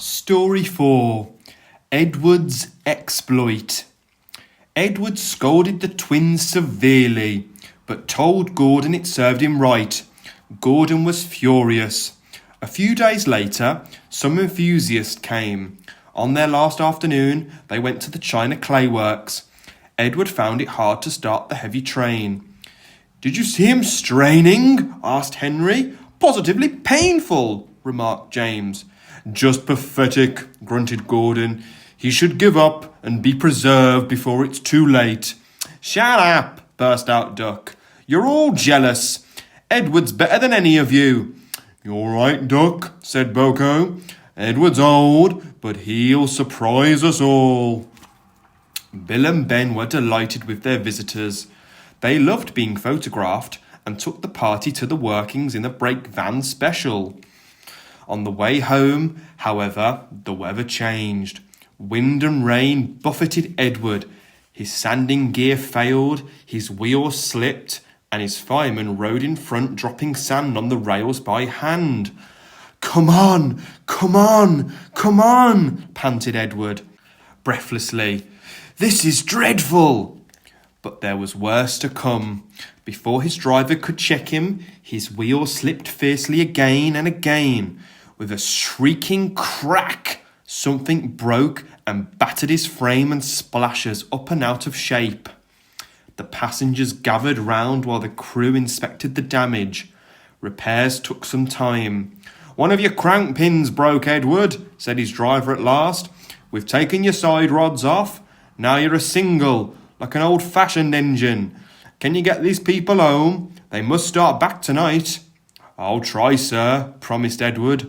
Story 4. Edward's Exploit. Edward scolded the twins severely, but told Gordon it served him right. Gordon was furious. A few days later, some enthusiasts came. On their last afternoon, they went to the China Clay Works. Edward found it hard to start the heavy train. "Did you see him straining?" asked Henry. "Positively painful," remarked James. "Just pathetic," grunted Gordon. "He should give up and be preserved before it's too late." "Shut up," burst out Duck. "You're all jealous. Edward's better than any of you." "You're right, Duck," said Boko. "Edward's old, but he'll surprise us all." Bill and Ben were delighted with their visitors. They loved being photographed and took the party to the workings in a brake van special. On the way home, however, the weather changed. Wind and rain buffeted Edward. His sanding gear failed, his wheels slipped, and his fireman rode in front, dropping sand on the rails by hand. "Come on, come on, come on," panted Edward, breathlessly. "This is dreadful." But there was worse to come. Before his driver could check him, his wheels slipped fiercely again and again. With a shrieking crack, something broke and battered his frame and splashes up and out of shape. The passengers gathered round while the crew inspected the damage. Repairs took some time. "One of your crank pins broke, Edward," said his driver at last. "We've taken your side rods off. Now you're a single, like an old-fashioned engine. Can you get these people home? They must start back tonight." "I'll try, sir," promised Edward.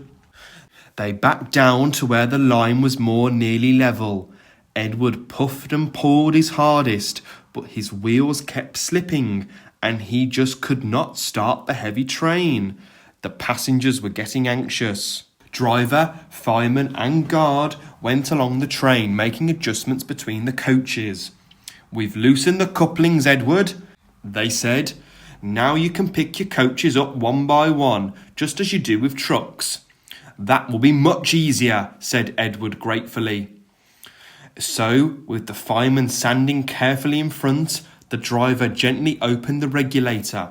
They backed down to where the line was more nearly level. Edward puffed and pulled his hardest, but his wheels kept slipping, and he just could not start the heavy train. The passengers were getting anxious. Driver, fireman, and guard went along the train, making adjustments between the coaches. "We've loosened the couplings, Edward," they said. "Now you can pick your coaches up one by one, just as you do with trucks." "That will be much easier," said Edward gratefully. So, with the fireman standing carefully in front, the driver gently opened the regulator.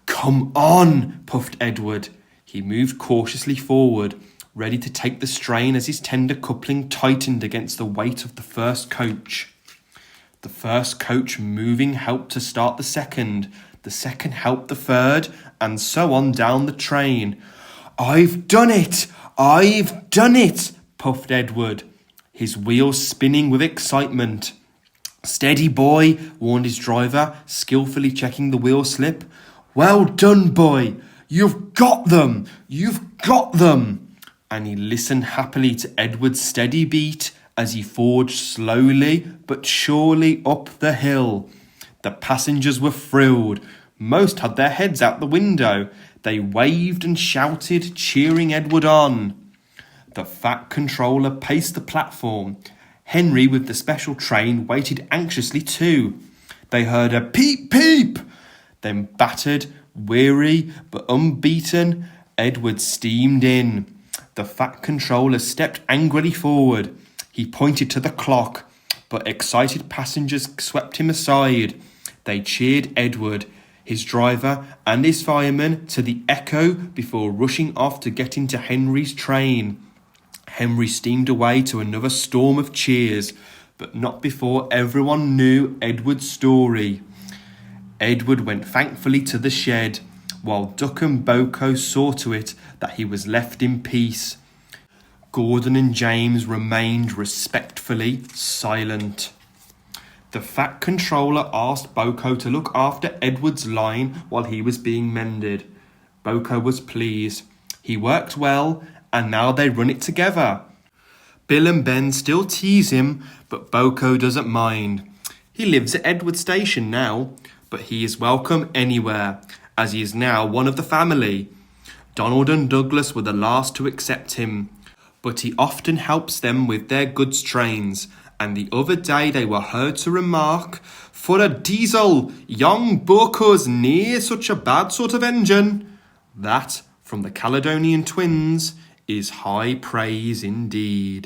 "Come on," puffed Edward. He moved cautiously forward, ready to take the strain as his tender coupling tightened against the weight of the first coach. The first coach moving helped to start the second helped the third, and so on down the train. "I've done it! I've done it!" puffed Edward, his wheels spinning with excitement. "Steady, boy," warned his driver, skillfully checking the wheel slip. "Well done, boy! You've got them! You've got them!" And he listened happily to Edward's steady beat as he forged slowly but surely up the hill. The passengers were thrilled. Most had their heads out the window. They waved and shouted, cheering Edward on. The Fat Controller paced the platform. Henry, with the special train, waited anxiously too. They heard a peep peep. Then battered, weary but unbeaten, Edward steamed in. The Fat Controller stepped angrily forward. He pointed to the clock, but excited passengers swept him aside. They cheered Edward, his driver, and his fireman to the echo before rushing off to get into Henry's train. Henry steamed away to another storm of cheers, but not before everyone knew Edward's story. Edward went thankfully to the shed, while Duck and Boko saw to it that he was left in peace. Gordon and James remained respectfully silent. The Fat Controller asked Boko to look after Edward's line while he was being mended. Boko was pleased. He worked well, and now they run it together. Bill and Ben still tease him, but Boko doesn't mind. He lives at Edward Station now, but he is welcome anywhere, as he is now one of the family. Donald and Douglas were the last to accept him, but he often helps them with their goods trains, and the other day they were heard to remark, "For a diesel, young Boko's near such a bad sort of engine." That, from the Caledonian twins, is high praise indeed.